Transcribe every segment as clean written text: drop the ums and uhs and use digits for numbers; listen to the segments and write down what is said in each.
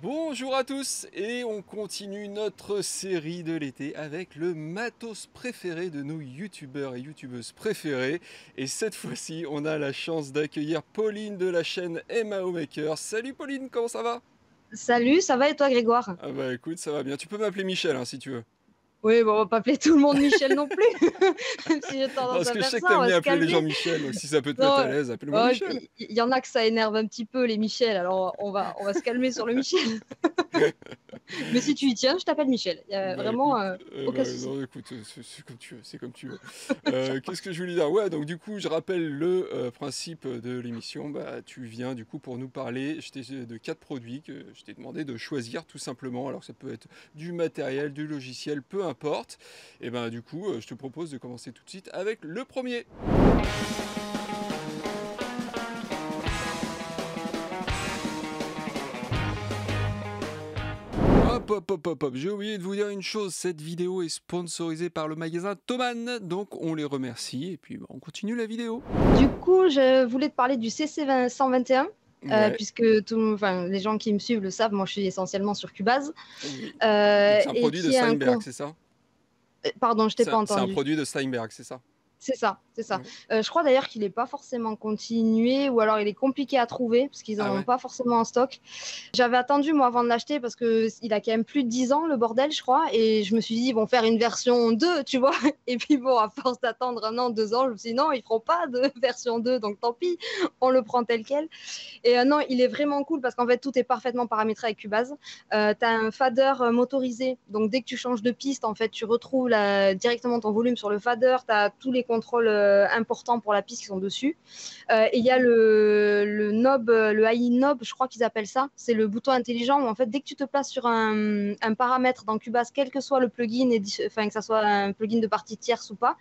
Bonjour à tous et on continue notre série de l'été avec le matos préféré de nos youtubeurs et youtubeuses préférés. Et cette fois-ci, on a la chance d'accueillir Pauline de la chaîne MAO Maker. Salut Pauline, comment ça va? Salut, ça va et toi Grégoire? Ah bah écoute, ça va bien. Tu peux m'appeler Michel hein, si tu veux. Oui, bon, on va pas appeler tout le monde Michel non plus, même si j'ai tendance Parce à que je faire sais que ça, on t'aimes va bien se appeler les gens calmer. Michel, donc si ça peut te mettre à Non, l'aise, appelle-moi oh, Michel. il y en a que ça énerve un petit peu les Michel, alors on va se calmer sur le Michel. Mais si tu y tiens, je t'appelle Michel, il y a Bah vraiment écoute, aucun souci. non écoute, c'est comme tu veux, c'est comme tu veux. Qu'est-ce que je voulais dire? Ouais, donc du coup, je rappelle le principe de l'émission. Bah, tu viens du coup pour nous parler de quatre produits que je t'ai demandé de choisir tout simplement. Alors ça peut être du matériel, du logiciel, peu importe. Et ben du coup, je te propose de commencer tout de suite avec le premier. Hop, hop, hop, hop, hop. J'ai oublié de vous dire une chose, cette vidéo est sponsorisée par le magasin Thomann, donc on les remercie et puis bah, on continue la vidéo. Du coup, je voulais te parler du CC 121. Ouais, Puisque enfin, les gens qui me suivent le savent, moi je suis essentiellement sur Cubase, oui. Donc c'est un et produit de qui est un Steinberg, con. c'est ça? Pardon, je t'ai pas C'est un entendu. produit de Steinberg, c'est ça? C'est ça, c'est ça. Ouais. Je crois d'ailleurs qu'il n'est pas forcément continué, ou alors il est compliqué à trouver, parce qu'ils Ah n'en ont ouais? pas forcément en stock. J'avais attendu, moi, avant de l'acheter, parce qu'il a quand même plus de 10 ans, le bordel, je crois, et je me suis dit, ils vont faire une version 2, tu vois. Et puis bon, à force d'attendre un an, 2 ans, je me suis dit, non, ils feront pas de version 2, donc tant pis, on le prend tel quel. Et non, il est vraiment cool parce qu'en fait, tout est parfaitement paramétré avec Cubase. Tu as un fader motorisé. Donc, dès que tu changes de piste, en fait, tu retrouves directement ton volume sur le fader. Tu as tous les contrôles importants pour la piste qui sont dessus. Et il y a le knob, le high knob, je crois qu'ils appellent ça. C'est le bouton intelligent où, en fait, dès que tu te places sur un paramètre dans Cubase, quel que soit le plugin, enfin, que ça soit un plugin de partie tierce ou pas,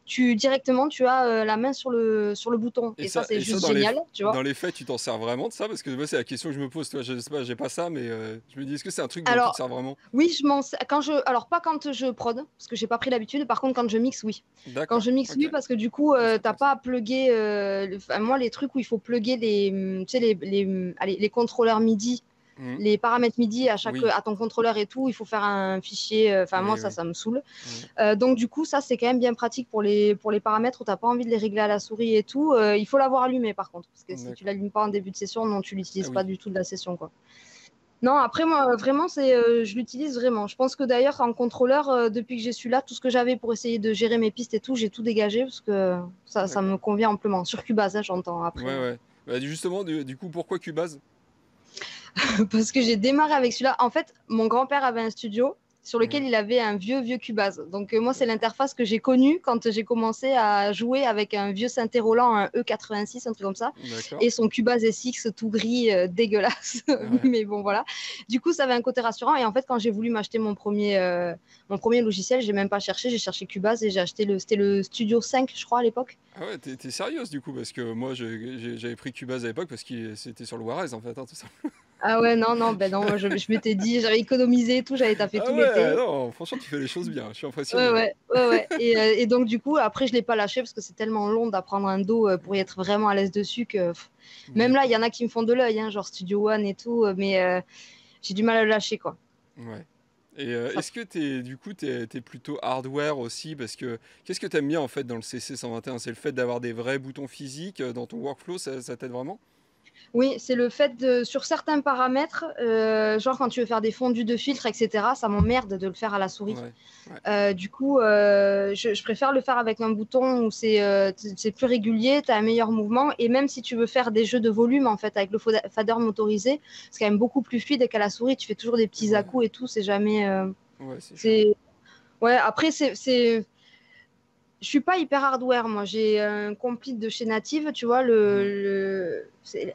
directement, tu as la main sur le bouton. Et ça, c'est Et ça juste génial, tu vois. dans les faits, tu t'en sers vraiment de ça? Parce que moi, c'est la question que je me pose, toi, je sais pas, j'ai pas ça, mais je me dis, est-ce que c'est un truc dont tu te Alors, sers vraiment? oui, alors pas quand je prod, parce que j'ai pas pris l'habitude. Par contre, quand je mixe, oui. Quand D'accord, je mixe, ok. oui, parce que du coup, Ah, c'est t'as intéressant. pas à plugger. Enfin, moi, les trucs où il faut plugger tu sais, allez, les contrôleurs MIDI, Mhm. les paramètres MIDI Oui, à ton contrôleur et tout, il faut faire un fichier. Enfin, moi, oui, ça, oui. ça me saoule. Ouais. Donc, du coup, ça, c'est quand même bien pratique pour les paramètres où t'as pas envie de les régler à la souris et tout. Il faut l'avoir allumé, par contre, parce que si tu D'accord. l'allumes pas en début de session, non, tu Ah l'utilises pas oui. du tout de la session, quoi. Non, après, moi, vraiment, je l'utilise vraiment. Je pense que d'ailleurs, en contrôleur, depuis que j'ai celui-là, tout ce que j'avais pour essayer de gérer mes pistes et tout, j'ai tout dégagé parce que ça D'accord. me convient amplement. Sur Cubase, hein, j'entends après. Ouais, ouais. Bah, justement, du coup, pourquoi Cubase? Parce que j'ai démarré avec celui-là. En fait, mon grand-père avait un studio sur lequel Ouais, il avait un vieux Cubase. Donc, moi, c'est d'accord. l'interface que j'ai connue quand j'ai commencé à jouer avec un vieux synthé Roland, un E86, un truc comme ça, D'accord. et son Cubase SX tout gris, dégueulasse. Ouais. Mais bon, voilà. Du coup, ça avait un côté rassurant. Et en fait, quand j'ai voulu m'acheter mon premier logiciel, j'ai même pas cherché. J'ai cherché Cubase et j'ai acheté c'était le Studio 5, je crois, à l'époque. Ah ouais, t'es sérieuse du coup, parce que moi j'avais pris Cubase à l'époque parce que c'était sur le Warez en fait, hein, tout ça. Ah ouais, non, non, ben non, moi, je m'étais dit, j'avais économisé et tout, j'avais taffé Ah tout ouais, l'été. non, franchement tu fais les choses bien, je suis Ouais, impressionné. ouais, ouais, ouais. Et donc, du coup, après, je l'ai pas lâché parce que c'est tellement long d'apprendre un dos pour y être vraiment à l'aise dessus que même Mais là, il y en a qui me font de l'œil, hein, genre Studio One et tout, mais j'ai du mal à le lâcher, quoi. ouais. Et Ça... est-ce que t'es plutôt hardware aussi, parce que qu'est-ce que t'aimes bien en fait dans le CC 121? C'est le fait d'avoir des vrais boutons physiques dans ton workflow, ça t'aide vraiment? Oui, c'est le fait sur certains paramètres, genre quand tu veux faire des fondus de filtre, etc., ça m'emmerde de le faire à la souris. Ouais, ouais, Du coup, je préfère le faire avec un bouton où c'est plus régulier, tu as un meilleur mouvement. Et même si tu veux faire des jeux de volume, en fait, avec le fader motorisé, c'est quand même beaucoup plus fluide qu'à la souris. Tu fais toujours des petits ouais, à-coups et tout. C'est jamais. ouais, c'est chiant. C'est... Ouais, après, je suis pas hyper hardware, moi. J'ai un complete de chez Native, tu vois, Mhm. c'est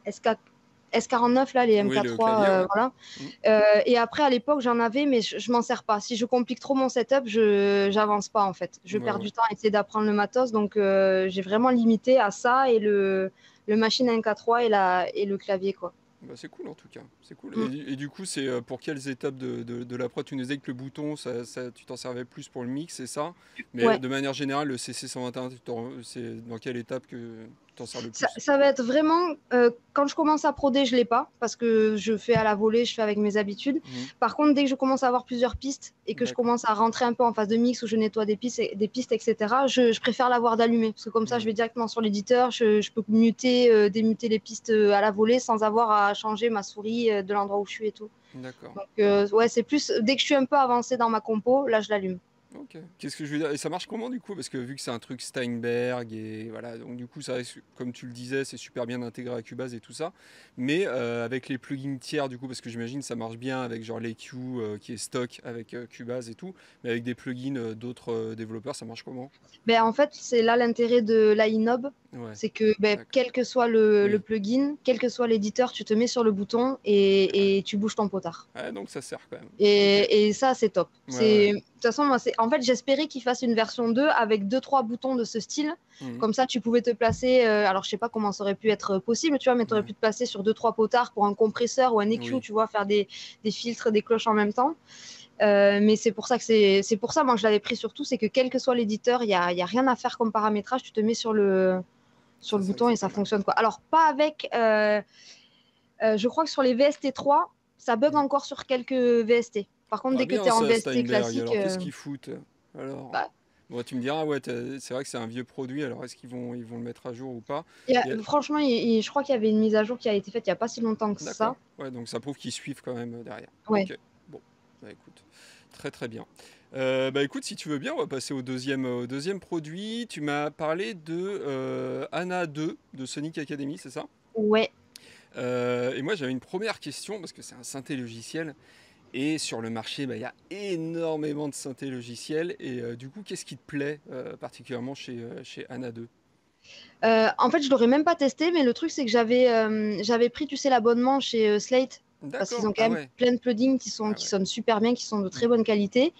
S49, là, les Oui, le clavier, MK3, ouais. voilà. Mhm. Et après, à l'époque, j'en avais, mais je m'en sers pas. Si je complique trop mon setup, je j'avance pas en fait. Je Ouais, perds ouais. du temps à essayer d'apprendre le matos, donc j'ai vraiment limité à ça et le machine NK3 et le clavier quoi. Bah, c'est cool en tout cas, c'est cool. Mm. Et du coup, c'est pour quelles étapes de la prod? Tu nous disais que le bouton, tu t'en servais plus pour le mix, c'est ça? Mais Ouais. de manière générale, le CC 121, c'est dans quelle étape que t'en sers le Ça, plus? ça va être vraiment, quand je commence à proder, je l'ai pas, parce que je fais à la volée, je fais avec mes habitudes. Mhm. Par contre, dès que je commence à avoir plusieurs pistes et que je D'accord. commence à rentrer un peu en phase de mix où je nettoie des pistes etc., je préfère l'avoir d'allumé, parce que comme ça, je Mhm. vais directement sur l'éditeur, je peux muter, démuter les pistes à la volée sans avoir à changer ma souris de l'endroit où je suis et tout. D'accord. Donc, ouais, c'est plus, dès que je suis un peu avancée dans ma compo, là, je l'allume. Ok. Qu'est-ce que je veux dire? Et ça marche comment du coup? Parce que vu que c'est un truc Steinberg et voilà, donc du coup ça reste, comme tu le disais, c'est super bien intégré à Cubase et tout ça. Mais avec les plugins tiers du coup, parce que j'imagine ça marche bien avec genre l'EQ qui est stock avec Cubase et tout, mais avec des plugins d'autres développeurs, ça marche comment? Ben, en fait, c'est là l'intérêt de l'iNob. Ouais, C'est que ben, d'accord. quel que soit le Oui, plugin, quel que soit l'éditeur, tu te mets sur le bouton ouais. et tu bouges ton potard. Ouais, donc ça sert quand même. Ok. Et ça, c'est top. Ouais, ouais. De toute façon, moi, en fait, j'espérais qu'ils fassent une version 2 avec deux trois boutons de ce style. Mhm. Comme ça, tu pouvais te placer. Alors, je sais pas comment ça aurait pu être possible, tu vois, mais tu aurais Ouais. pu te placer sur deux trois potards pour un compresseur ou un EQ, Oui, tu vois, faire des filtres, des cloches en même temps. Mais c'est pour ça que c'est pour ça, moi, que je l'avais pris surtout, c'est que quel que soit l'éditeur, il y a rien à faire comme paramétrage. Tu te mets sur ça le c'est vrai que bouton et c'est ça pas mal. fonctionne quoi. Alors, pas avec. Je crois que sur les VST3, ça bug Mhm. encore sur quelques VST. Par contre, Pas dès que tu bien es en ça, VST Steinberg. classique, Alors qu'est-ce qu'ils foutent? Alors, bah, bon, tu me diras, ouais, c'est vrai que c'est un vieux produit. Alors est-ce qu'ils vont le mettre à jour ou pas? Et- franchement, je crois qu'il y avait une mise à jour qui a été faite il n'y a pas si longtemps que ça. D'accord. Ouais, donc ça prouve qu'ils suivent quand même derrière. Ouais. Ok. Bon, bah écoute, très très bien. Bah écoute, si tu veux bien, on va passer au deuxième produit. Tu m'as parlé de Anna 2 de Sonic Academy, c'est ça? Ouais. Et moi j'avais une première question parce que c'est un synthé logiciel. Et sur le marché, bah, il y a énormément de synthés logiciels. Et du coup, qu'est-ce qui te plaît particulièrement chez Anna 2? En fait, je l'aurais même pas testé, mais le truc, c'est que j'avais pris, tu sais, l'abonnement chez Slate, parce qu'ils D'accord. ont quand Ah même ouais. plein de plugins Ah qui ouais. sonnent super bien, qui sont de Mm. très bonne qualité.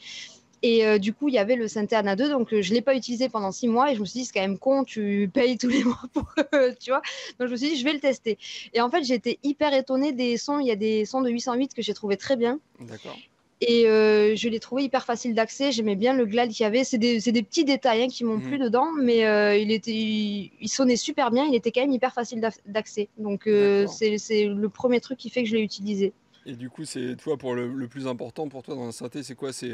Et du coup, il y avait le synthé Anna 2, donc je ne l'ai pas utilisé pendant 6 mois et je me suis dit, c'est quand même con, tu payes tous les mois pour, tu vois. Donc je me suis dit, je vais le tester. Et en fait, j'ai été hyper étonnée des sons. Il y a des sons de 808 que j'ai trouvé très bien. D'accord. Et je l'ai trouvé hyper facile d'accès. J'aimais bien le glad qu'il y avait. C'est des petits détails hein, qui m'ont plu Mhm. dedans, mais il sonnait super bien. Il était quand même hyper facile d'accès. Donc D'accord. c'est le premier truc qui fait que je l'ai utilisé. Et du coup, c'est toi pour le plus important pour toi dans un synthé, c'est quoi? C'est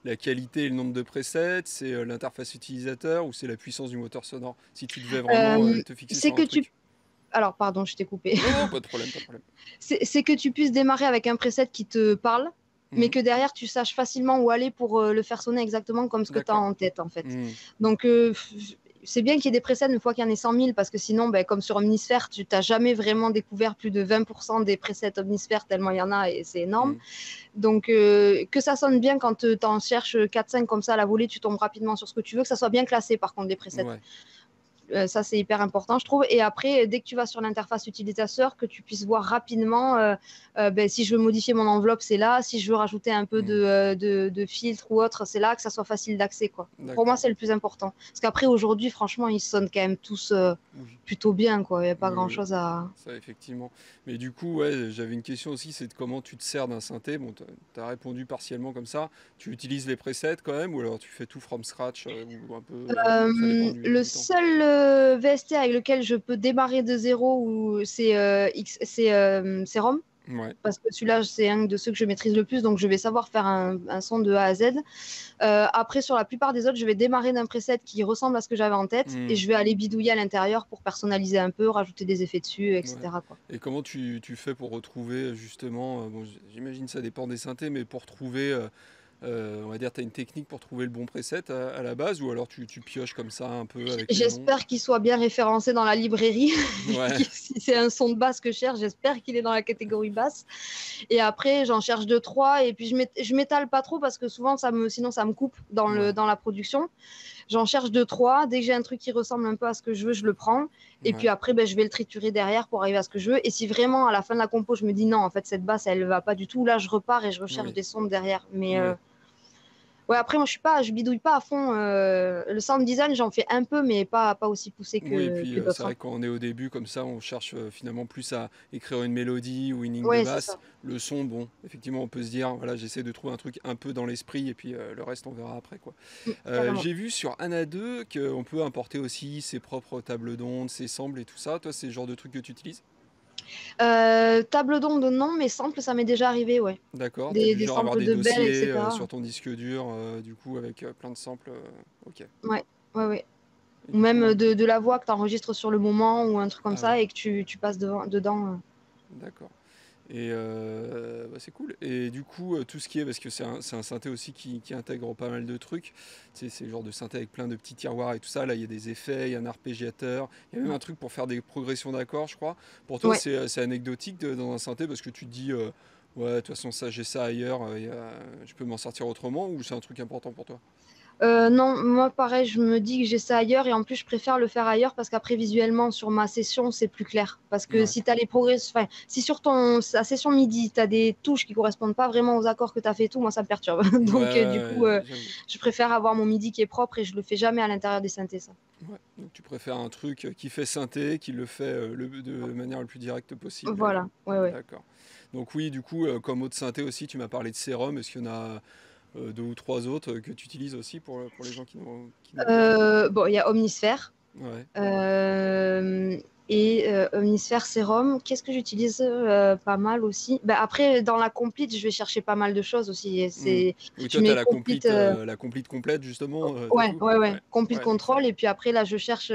la qualité et le nombre de presets, c'est l'interface utilisateur ou c'est la puissance du moteur sonore? Si tu devais vraiment Euh, te fixer c'est sur un que tu... truc. Alors, pardon, je t'ai coupé. Non, non, pas de problème, pas de problème. C'est que tu puisses démarrer avec un preset qui te parle, mais Mhm. que derrière, tu saches facilement où aller pour le faire sonner exactement comme ce que tu as D'accord. en tête, en fait. Mhm. Donc, c'est bien qu'il y ait des presets une fois qu'il y en ait 100 000, parce que sinon, ben, comme sur Omnisphere, tu n'as jamais vraiment découvert plus de 20% des presets Omnisphere, tellement il y en a, et c'est énorme. Mhm. Donc, que ça sonne bien quand tu en cherches 4-5 comme ça à la volée, tu tombes rapidement sur ce que tu veux, que ça soit bien classé, par contre, les presets. Ouais. Ça, c'est hyper important, je trouve. Et après, dès que tu vas sur l'interface utilisateur, que tu puisses voir rapidement ben, si je veux modifier mon enveloppe, c'est là. Si je veux rajouter un peu Mhm. de filtre ou autre, c'est là, que ça soit facile d'accès, quoi. Pour moi, D'accord. c'est le plus important. Parce qu'après, aujourd'hui, franchement, ils sonnent quand même tous Oui. plutôt bien, quoi. Il n'y a pas Oui, oui, grand-chose à... ça effectivement. Mais du coup, ouais, j'avais une question aussi, c'est de comment tu te sers d'un synthé. Bon, t'as répondu partiellement comme ça. Tu utilises les presets quand même, ou alors tu fais tout from scratch, ou un peu, ça dépend Le du temps. seul VST avec lequel je peux démarrer de zéro, c'est ROM. Ouais. Parce que celui-là, c'est un de ceux que je maîtrise le plus, donc je vais savoir faire un son de A à Z. Après, sur la plupart des autres, je vais démarrer d'un preset qui ressemble à ce que j'avais en tête et Hmm. je vais aller bidouiller à l'intérieur pour personnaliser un peu, rajouter des effets dessus, Ouais. etc., quoi. Et comment tu fais pour retrouver justement, bon, j'imagine ça dépend des synthés, mais pour trouver, on va dire, tu as une technique pour trouver le bon preset à la base, ou alors tu pioches comme ça un peu avec les noms? J'espère qu'il soit bien référencé dans la librairie. Ouais, Si c'est un son de basse que je cherche, j'espère qu'il est dans la catégorie basse. Et après, j'en cherche deux, trois. Et puis, je m'étale pas trop parce que souvent, sinon, ça me coupe ouais, dans la production. J'en cherche deux, trois. Dès que j'ai un truc qui ressemble un peu à ce que je veux, je le prends. Et puis ouais, après, ben, je vais le triturer derrière pour arriver à ce que je veux. Et si vraiment, à la fin de la compo, je me dis non, en fait, cette basse, elle va pas du tout, là, je repars et je recherche oui, des sons derrière. Mais oui. Ouais, après, moi, je bidouille pas à fond. Le sound design, j'en fais un peu, mais pas aussi poussé Oui, et puis que c'est d'autres, hein. vrai que quand on est au début comme ça, on cherche finalement plus à écrire une mélodie ou une ligne de Ouais, c'est basse. ça. Le son, bon, effectivement, on peut se dire, voilà, j'essaie de trouver un truc un peu dans l'esprit et puis le reste, on verra après, quoi. Carrément. J'ai vu sur Anna 2 qu'on peut importer aussi ses propres tables d'ondes, ses samples et tout ça. Toi, c'est le genre de truc que tu utilises? Table d'onde, non, mais sample, ça m'est déjà arrivé, ouais. D'accord, t'es Des, du des genre à avoir samples des de Bell, dossiers etc. sur ton disque dur, du coup, avec plein de samples. Ok. Ouais, ouais, ouais. Et Ou du même coup, de la voix que tu enregistres sur le moment ou un truc comme ah oui, ça et que tu passes dedans. d'accord. Et bah, c'est cool. Et du coup, tout ce qui est, parce que c'est un synthé aussi qui intègre pas mal de trucs, tu sais, c'est le genre de synthé avec plein de petits tiroirs et tout ça. Là, il y a des effets, il y a un arpégiateur, il y a même un truc pour faire des progressions d'accords, je crois. Pour toi, Ouais. c'est anecdotique dans un synthé parce que tu te dis, ouais, de toute façon, ça, j'ai ça ailleurs, je peux m'en sortir autrement, ou c'est un truc important pour toi? Non, moi pareil, je me dis que j'ai ça ailleurs et en plus je préfère le faire ailleurs parce qu'après visuellement sur ma session c'est plus clair. Parce que Ouais. si tu as les progrès, enfin, si sur ta session MIDI tu as des touches qui correspondent pas vraiment aux accords que tu as fait et tout, moi ça me perturbe. Ouais, Donc du ouais, coup, j'avoue. je préfère avoir mon MIDI qui est propre et je le fais jamais à l'intérieur des synthés, ça. Ouais. Donc tu préfères un truc qui fait synthé, qui le fait de manière le plus directe possible. Voilà, ouais, ouais. D'accord. Donc oui, du coup, comme autre synthé aussi, tu m'as parlé de Serum. Est-ce qu'il y en a deux ou trois autres que tu utilises aussi pour les gens qui nous regardent? Bon, il y a Omnisphere. Ouais. Euh, Omnisphere Serum, qu'est-ce que j'utilise pas mal aussi. Bah, après, dans la complete, je vais chercher pas mal de choses aussi. Hmm. Oui, Tu toi, tu as mets complete. la complete complète, justement, du Ouais, coup? ouais, ouais. Ouais. Complete Ouais, donc ça. Control. Et puis après, là, je cherche.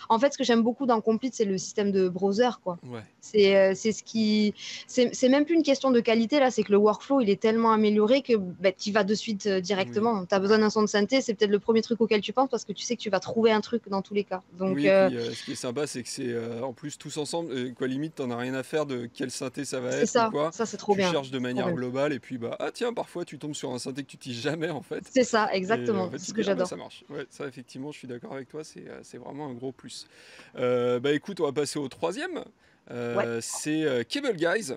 En fait, ce que j'aime beaucoup dans Complete, c'est le système de browser, quoi. Ouais. C'est ce qui. C'est même plus une question de qualité, là. C'est que le workflow, il est tellement amélioré que bah, tu y vas de suite Oui. directement. Tu as besoin Ouais. d'un son de synthé, c'est peut-être le premier truc auquel tu penses parce que tu sais que tu vas trouver un truc dans tous les cas. Donc, Oui, et puis ce qui est sympa, c'est que c'est en plus tous ensemble, quoi, limite, t'en as rien à faire de quel synthé ça va c'est être ou ça. quoi. Ça, c'est trop Tu bien. cherches de C'est trop manière bien. globale, et puis bah, ah tiens, parfois tu tombes sur un synthé que tu utilises jamais en fait. C'est ça, Et en exactement. fait, C'est tu ce que dis, ah bah ça j'adore. marche. Ouais, ça, effectivement, je suis d'accord avec toi, c'est vraiment un gros plus. Bah écoute, on va passer au troisième. Ouais. C'est Cable Guys.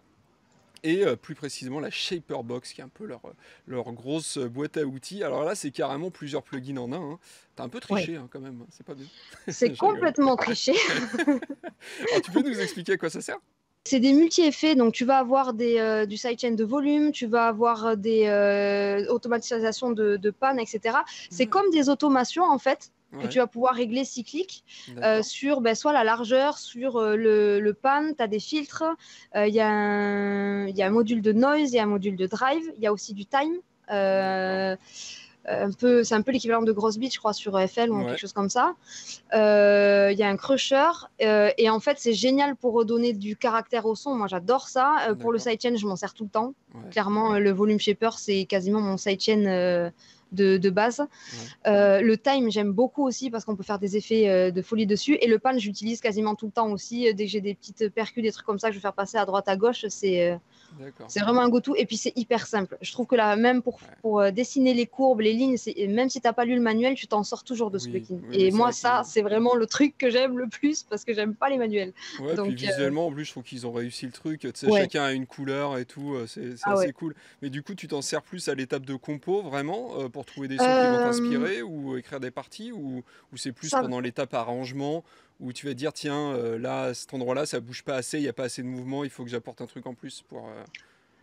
Et plus précisément la Shaper Box, qui est un peu leur grosse boîte à outils. Alors là, c'est carrément plusieurs plugins en un, hein. T'as un peu Ouais. triché hein, quand même, hein. C'est pas bien. C'est Je rigole. complètement triché. Alors tu peux nous expliquer à quoi ça sert? C'est des multi-effets, donc tu vas avoir du sidechain de volume, tu vas avoir des automatisations de panne, etc. C'est Ouais, comme des automations en fait que tu ouais, vas pouvoir régler cyclique d'accord, sur ben, soit la largeur, sur le pan, tu as des filtres, il y a un module de noise, il y a un module de drive, il y a aussi du time. d'accord. Euh, c'est un peu l'équivalent de Gross Beat, je crois, sur FL ou quelque Ouais, chose comme ça. Il y a un crusher et en fait c'est génial pour redonner du caractère au son. Moi j'adore ça. Pour le d'accord. sidechain je m'en sers tout le temps. Ouais, Clairement le volume shaper c'est quasiment mon sidechain de base. ouais, Le time j'aime beaucoup aussi parce qu'on peut faire des effets de folie dessus et le pan j'utilise quasiment tout le temps aussi. Dès que j'ai des petites percus, des trucs comme ça que je vais faire passer à droite à gauche, d'accord. c'est vraiment un go-to et puis c'est hyper simple. Je trouve que là, même Ouais. pour dessiner les courbes, les lignes, même si tu n'as pas lu le manuel, tu t'en sors toujours de ce Oui, plugin. oui, oui, Et c'est moi, vrai ça, qu'ils. c'est vraiment le truc que j'aime le plus parce que j'aime pas les manuels. Ouais, puis Donc, visuellement, en plus, je trouve qu'ils ont réussi le truc. Tu sais, ouais. chacun a une couleur et tout, c'est Ah ouais. assez cool. Mais du coup, tu t'en sers plus à l'étape de compo, vraiment, pour trouver des sons qui vont Euh, t'inspirer ou écrire des parties, ou c'est plus ça, pendant l'étape arrangement où tu vas te dire, tiens, là, à cet endroit-là, ça bouge pas assez, il n'y a pas assez de mouvement, il faut que j'apporte un truc en plus pour.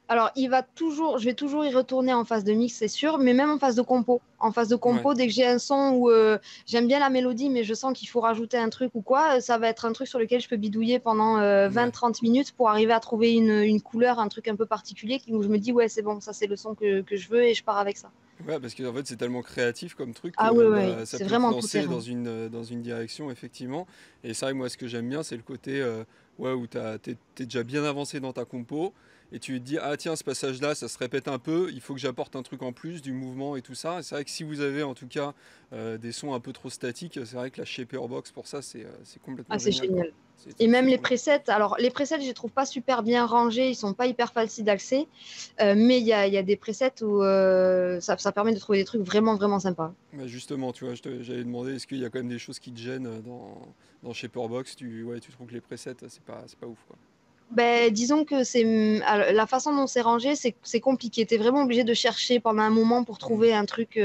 Alors, je vais toujours y retourner en phase de mix, c'est sûr, mais même en phase de compo. En phase de Ouais, compo, dès que j'ai un son où j'aime bien la mélodie, mais je sens qu'il faut rajouter un truc ou quoi, ça va être un truc sur lequel je peux bidouiller pendant ouais. 20-30 minutes pour arriver à trouver une couleur, un truc un peu particulier où je me dis, ouais, c'est bon, ça c'est le son que je veux et je pars avec ça. Ouais, parce qu'en fait, c'est tellement créatif comme truc Ah ouais, que ouais, bah, ça c'est peut te vraiment tout lancer terrain. dans une direction, effectivement. Et c'est vrai que moi, ce que j'aime bien, c'est le côté ouais, où t'es déjà bien avancé dans ta compo et tu te dis, ah tiens, ce passage-là, ça se répète un peu, il faut que j'apporte un truc en plus, du mouvement et tout ça. Et c'est vrai que si vous avez en tout cas des sons un peu trop statiques, c'est vrai que la Shaper Box, pour ça, c'est Ah, complètement c'est génial, quoi. génial. Et même C'est les trop bien. presets, alors les presets, je les trouve pas super bien rangés, ils sont pas hyper faciles d'accès, mais il y a des presets où ça permet de trouver des trucs vraiment, vraiment sympas. Bah, justement, tu vois, j'allais demander, est-ce qu'il y a quand même des choses qui te gênent dans Shaper Box? Ouais, tu trouves que les presets, c'est pas ouf, quoi. Ben, disons que alors, la façon dont c'est rangé, c'est compliqué. Tu es vraiment obligé de chercher pendant un moment pour Hmm. trouver un truc.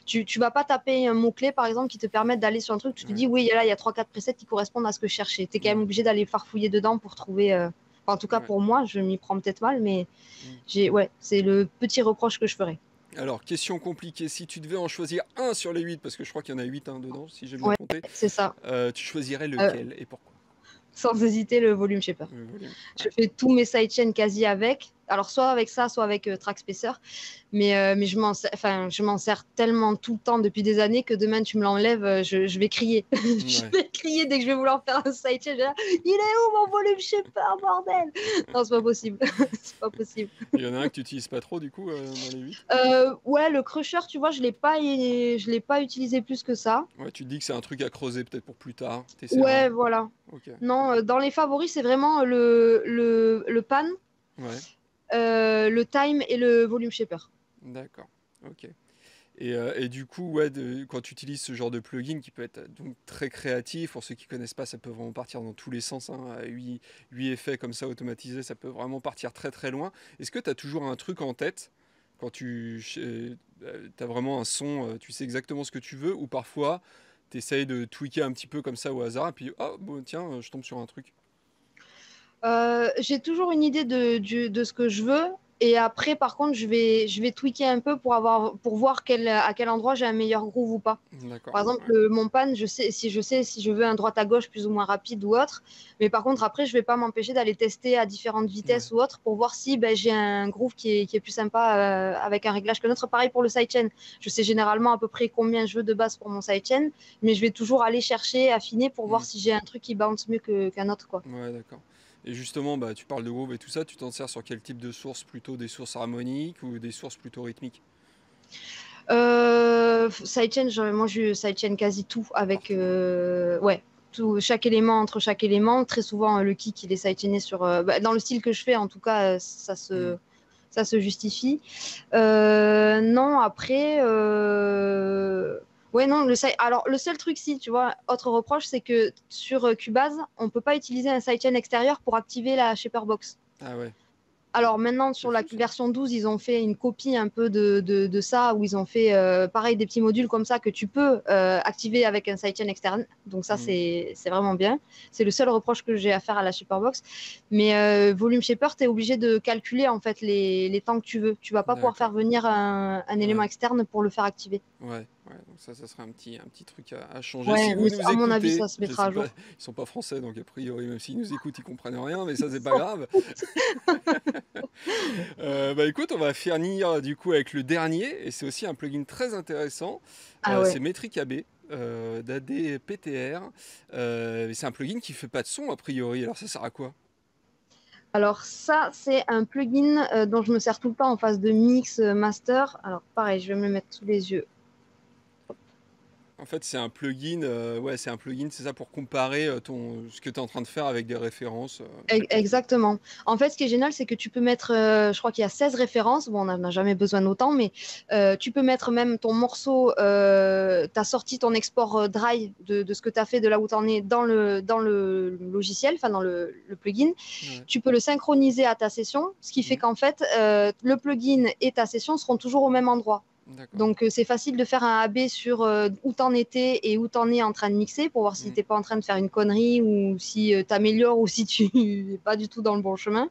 Tu vas pas taper un mot-clé, par exemple, qui te permette d'aller sur un truc. Tu te Ouais, dis, oui, là, il y a trois quatre presets qui correspondent à ce que je cherchais. Tu es quand même ouais, obligé d'aller farfouiller dedans pour trouver. Enfin, en tout cas, ouais. pour moi, je m'y prends peut-être mal, mais Hmm. ouais, c'est le petit reproche que je ferais. Alors, question compliquée. Si tu devais en choisir un sur les 8, parce que je crois qu'il y en a 8 hein, dedans, si j'ai bien Ouais, compté, c'est ça. tu choisirais Euh, lequel et pourquoi? Sans hésiter, le volume shaper. Le volume. Je Ouais. fais tous mes sidechains quasi avec. Alors, soit avec ça, soit avec Trackspacer. Mais je m'en sers tellement tout le temps depuis des années que demain tu me l'enlèves, je vais crier. Je Ouais. vais crier dès que je vais vouloir faire un sidechain. Je vais dire, il est où mon volume shaper, bordel? Non, c'est pas possible. C'est pas possible. Il y en a un que tu utilises pas trop, du coup, dans les 8. Ouais, le crusher, tu vois, je l'ai pas utilisé plus que ça. Ouais, tu te dis que c'est un truc à creuser peut-être pour plus tard. T'essaieras. Ouais, voilà. Ok. Non, dans les favoris, c'est vraiment le pan, Ouais. le time et le volume shaper. D'accord. Ok. Et du coup, ouais, quand tu utilises ce genre de plugin qui peut être donc très créatif, pour ceux qui connaissent pas, ça peut vraiment partir dans tous les sens. Hein, 8 effets comme ça automatisés, ça peut vraiment partir très très loin. Est-ce que tu as toujours un truc en tête quand tu as vraiment un son, tu sais exactement ce que tu veux, ou parfois tu essayes de tweaker un petit peu comme ça au hasard, et puis oh, bon, tiens, je tombe sur un truc. J'ai toujours une idée de ce que je veux. Et après, par contre, je vais tweaker un peu pour voir à quel endroit j'ai un meilleur groove ou pas. D'accord. Par exemple, Ouais. mon pan, je sais si je veux un droite à gauche plus ou moins rapide ou autre. Mais par contre, après, je vais pas m'empêcher d'aller tester à différentes Ouais. vitesses ou autre pour voir si ben, j'ai un groove qui est plus sympa avec un réglage que l'autre. Pareil pour le sidechain. Je sais généralement à peu près combien je veux de base pour mon sidechain, mais je vais toujours aller chercher, affiner pour voir Hmm. si j'ai un truc qui bounce mieux qu'un autre, quoi. Ouais, d'accord. Et justement, bah, tu parles de groove et tout ça, tu t'en sers sur quel type de source? Plutôt des sources harmoniques ou des sources plutôt rythmiques? Sidechain, moi je sidechain quasi tout avec Partout, ouais. ouais, tout, chaque élément entre chaque élément. Très souvent, le kick il est sidechainé sur dans le style que je fais, en tout cas, Hmm. ça se justifie. Non, après, ouais, non, alors le seul truc, si tu vois, autre reproche, c'est que sur Cubase, on peut pas utiliser un sidechain extérieur pour activer la shaper box. Ah ouais, Alors maintenant, c'est sur la fou ça. version 12, ils ont fait une copie un peu de ça, où ils ont fait pareil des petits modules comme ça que tu peux activer avec un sidechain externe. Donc ça, Hmm. c'est vraiment bien. C'est le seul reproche que j'ai à faire à la Shaperbox. Mais Volume Shaper, tu es obligé de calculer en fait les temps que tu veux. Tu vas pas pouvoir faire D'accord. venir un élément Ouais, externe pour le faire activer. ouais, ouais. Donc ça serait un petit truc à changer. Si Ouais, vous mais nous à mon avis, écoutez, ça se je mettra sais à pas, jour. ils sont pas français, donc a priori, même s'ils nous écoutent, ils comprennent rien, mais ça, c'est pas grave. Bah écoute, on va finir du coup avec le dernier, et c'est aussi un plugin très intéressant. Ah C'est ouais. Metric AB. d'ADPTR. C'est un plugin qui fait pas de son a priori, alors ça sert à quoi? Alors ça, c'est un plugin dont je me sers tout le temps en phase de mix master. Alors pareil, je vais me le mettre sous les yeux. En fait, c'est un plugin, ouais, c'est un plugin, c'est ça pour comparer ce que tu es en train de faire avec des références. D'accord, ok. Exactement. En fait, ce qui est génial, c'est que tu peux mettre, je crois qu'il y a 16 références. Bon, on n'a jamais besoin d'autant, mais tu peux mettre même ton morceau, tu as sorti ton export dry de ce que tu as fait, de là où tu en es dans le logiciel, enfin dans le plugin. Ouais. Tu peux le synchroniser à ta session, ce qui fait Mhm. qu'en fait, le plugin et ta session seront toujours au même endroit. D'accord. Donc, c'est facile de faire un AB sur où t'en étais et où t'en es en train de mixer pour voir si Mhm. t'es pas en train de faire une connerie ou si t'améliores ou si tu n'es pas du tout dans le bon chemin.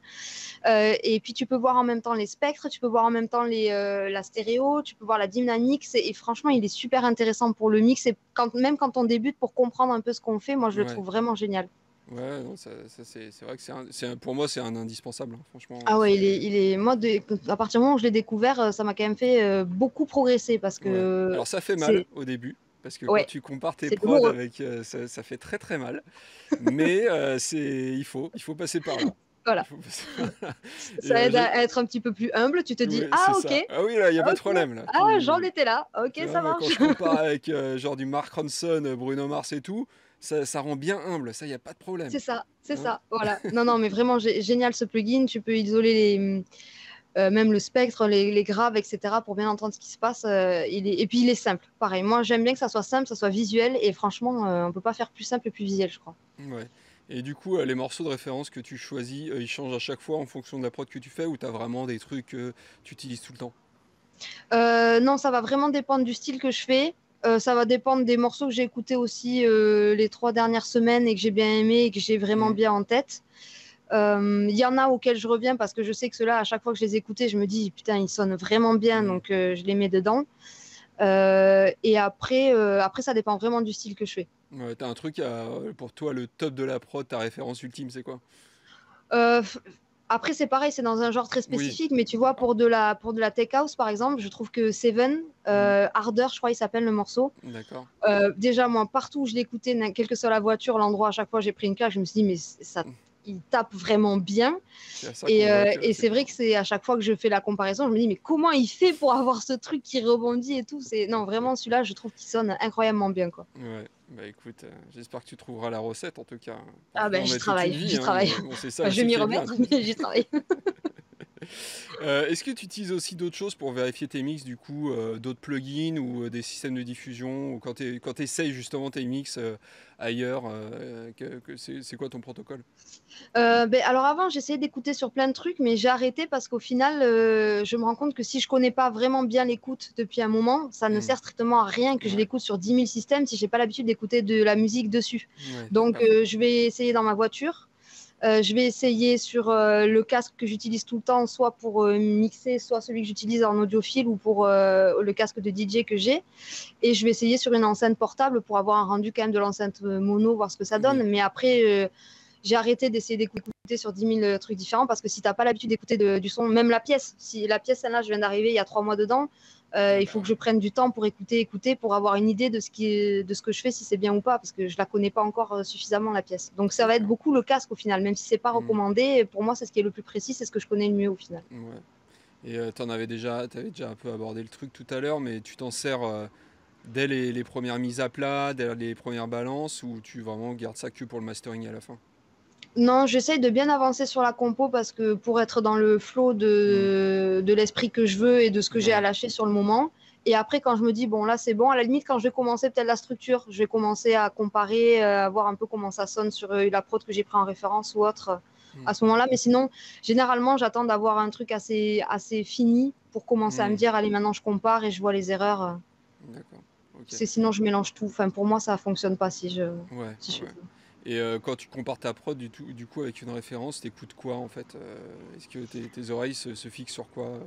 Et puis, tu peux voir en même temps les spectres, tu peux voir en même temps la stéréo, tu peux voir la dynamique. Et franchement, il est super intéressant pour le mix. Et même quand on débute pour comprendre un peu ce qu'on fait, moi, je le Ouais. trouve vraiment génial. Ouais, non, ça, c'est vrai que pour moi, c'est un indispensable, hein. Franchement, Ah ouais, c'est. moi, à partir du moment où je l'ai découvert, ça m'a quand même fait beaucoup progresser parce Ouais. que Alors, ça fait mal c'est, au début, parce que quand ouais, tu compares tes c'est prods douloureux. avec. Ça fait très très mal. Mais il faut passer par là. Il Voilà. faut passer par là. Et, Ça aide à être un petit peu plus humble. Tu te dis, ouais, ah c'est ok, ça. Ah oui, là, il n'y a pas de ok, problème, là. ah j'en étais là, ok, Tu vois, ça moi, quand marche. je compare avec genre du Mark Ronson, Bruno Mars et tout, ça rend bien humble, ça, il n'y a pas de problème. C'est Hein. ça, voilà. Non, non, mais vraiment génial ce plugin. Tu peux isoler même le spectre, les graves, etc. pour bien entendre ce qui se passe. Et puis il est simple. Pareil, moi j'aime bien que ça soit simple, ça soit visuel. Et franchement, on peut pas faire plus simple et plus visuel, je crois. Ouais. Et du coup, les morceaux de référence que tu choisis, ils changent à chaque fois en fonction de la prod que tu fais ou tu as vraiment des trucs que tu utilises tout le temps? Non, ça va vraiment dépendre du style que je fais. Ça va dépendre des morceaux que j'ai écoutés aussi les 3 dernières semaines et que j'ai bien aimé et que j'ai vraiment Mhm. bien en tête. Il y en a auxquels je reviens parce que je sais que ceux-là, à chaque fois que je les écoutais, je me dis, putain, ils sonnent vraiment bien, Mhm. donc je les mets dedans. Et après, ça dépend vraiment du style que je fais. Ouais, t'as un truc pour toi, le top de la prod, ta référence ultime, c'est quoi? Euh, f- Après, c'est pareil, c'est dans un genre très Oui, spécifique, mais tu vois, pour de la tech house, par exemple, je trouve que Seven, mhm, Harder, je crois, il s'appelle le morceau. d'accord. Déjà, moi, partout où je l'écoutais, quelle que soit la voiture, l'endroit, à chaque fois, j'ai pris une claque. Je me suis dit, mais ça, il tape vraiment bien. C'est à ça qu'on Et, voit euh, que et c'est c'est bien. vrai que c'est à chaque fois que je fais la comparaison, je me dis, mais comment il fait pour avoir ce truc qui rebondit et tout? Non, vraiment, celui-là, je trouve qu'il sonne incroyablement bien, quoi. Ouais, bah écoute, j'espère que tu trouveras la recette en tout cas. Ah Parfois ben, on j'y met toute une travaille, vie, j'y hein, travaille. mais bon, c'est ça Enfin, je vais aussi m'y qui est bien. remettre, mais j'y travaille. Est-ce que tu utilises aussi d'autres choses pour vérifier tes mix, du coup, d'autres plugins ou des systèmes de diffusion, ou quand tu essayes justement tes mix ailleurs, c'est quoi ton protocole? Alors avant, j'essayais d'écouter sur plein de trucs, mais j'ai arrêté parce qu'au final, je me rends compte que si je connais pas vraiment bien l'écoute depuis un moment, ça ne Hmm, sert strictement à rien que je ouais, l'écoute sur 10 000 systèmes si j'ai pas l'habitude d'écouter de la musique dessus. ouais, c'est Donc, pas faux. je vais essayer dans ma voiture. Je vais essayer sur le casque que j'utilise tout le temps, soit pour mixer, soit celui que j'utilise en audiophile ou pour le casque de DJ que j'ai. Et je vais essayer sur une enceinte portable pour avoir un rendu quand même de l'enceinte mono, voir ce que ça donne. Oui. Mais après, j'ai arrêté d'essayer d'écouter sur 10 000 trucs différents parce que si tu n'as pas l'habitude d'écouter du son, même la pièce, si la pièce, celle-là, je viens d'arriver il y a 3 mois dedans, Ah il bah faut que je ouais. prenne du temps pour écouter, pour avoir une idée de ce que je fais, si c'est bien ou pas, parce que je la connais pas encore suffisamment, la pièce. Donc ça va être D'accord. beaucoup le casque au final, même si c'est pas Hmm, recommandé, pour moi, c'est ce qui est le plus précis, c'est ce que je connais le mieux au final. ouais. Et t'avais déjà un peu abordé le truc tout à l'heure, mais tu t'en sers dès les premières mises à plat, dès les premières balances, ou tu vraiment gardes ça que pour le mastering à la fin? Non, j'essaye de bien avancer sur la compo parce que pour être dans le flow Hmm, de l'esprit que je veux et de ce que j'ai à ouais. lâcher sur le moment. Et après, quand je me dis, bon, là, c'est bon, à la limite, quand je vais commencer peut-être la structure, je vais commencer à comparer, à voir un peu comment ça sonne sur la prod que j'ai pris en référence ou autre Hmm, à ce moment-là. Mais sinon, généralement, j'attends d'avoir un truc assez fini pour commencer à me hmm, dire, allez, maintenant, je compare et je vois les erreurs. d'accord. Ok. C'est sinon, je mélange tout. Enfin, pour moi, ça fonctionne pas Ouais, si ouais, je fais ouais. ça. Et quand tu compares ta prod du coup avec une référence, t'écoutes quoi en fait? Est-ce que tes oreilles se fixent sur quoi?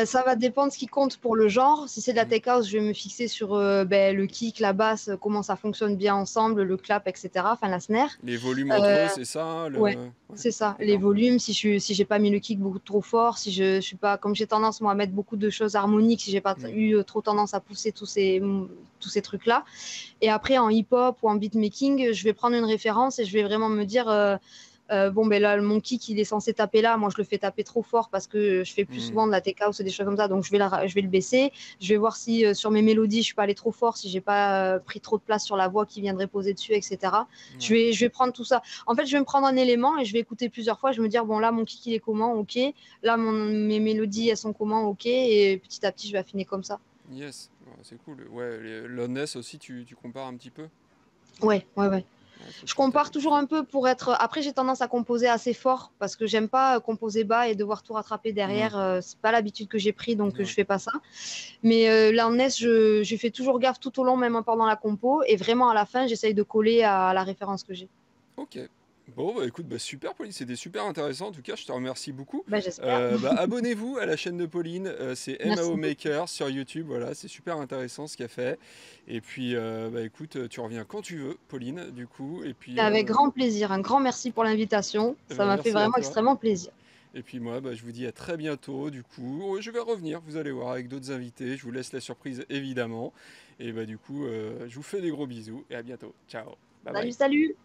Ça va dépendre ce qui compte pour le genre. Si c'est de la Hmm. tech house, je vais me fixer sur le kick, la basse, comment ça fonctionne bien ensemble, le clap, etc. Enfin, la snare. Les volumes entre Euh, eux, c'est ça, hein, ouais, Ouais, c'est ça. Les d'accord. volumes, si j'ai pas mis le kick beaucoup trop fort, si je suis pas, comme j'ai tendance moi à mettre beaucoup de choses harmoniques, si j'ai pas Hmm, eu trop tendance à pousser tous ces trucs-là. Et après, en hip-hop ou en beatmaking, je vais prendre une référence et je vais vraiment me dire, bon, ben là, mon kick, il est censé taper là. Moi, je le fais taper trop fort parce que je fais plus hmm, souvent de la tech house et des choses comme ça. Donc, je vais le baisser. Je vais voir si sur mes mélodies, je suis pas allé trop fort, si j'ai pas pris trop de place sur la voix qui viendrait poser dessus, etc. Je ouais. vais, je vais prendre tout ça. En fait, je vais me prendre un élément et je vais écouter plusieurs fois. Je vais me dire, bon, là, mon kick, il est comment? Ok. Là, mes mélodies, elles sont comment? Ok. Et petit à petit, je vais affiner comme ça. Yes, ouais, c'est cool. Ouais, l'honnêteté aussi, tu compares un petit peu? Ouais, ouais, ouais. Ouais, faut que Je tu tapes compare le plus toujours fort. un peu pour être. Après, j'ai tendance à composer assez fort parce que j'aime pas composer bas et devoir tout rattraper Hmm, derrière. C'est pas l'habitude que j'ai pris, donc je ouais. fais pas ça. Mais là, en S, je fais toujours gaffe tout au long, même pendant la compo. Et vraiment, à la fin, j'essaye de coller à la référence que j'ai. Ok. Bon, bah écoute, bah, super Pauline, c'était super intéressant. En tout cas, je te remercie beaucoup. Bah, j'espère. Abonnez-vous à la chaîne de Pauline, c'est Merci MAO beaucoup. Maker sur YouTube. Voilà, c'est super intéressant ce qu'elle fait. Et puis, bah écoute, tu reviens quand tu veux, Pauline, du coup. Et puis, Avec grand plaisir. Un grand merci pour l'invitation. Ça bah, m'a fait merci à vraiment toi. extrêmement plaisir. Et puis moi, bah, je vous dis à très bientôt. Du coup, je vais revenir, vous allez voir, avec d'autres invités. Je vous laisse la surprise, évidemment. Et bah du coup, je vous fais des gros bisous et à bientôt. Ciao. Bye Salut, bye. salut!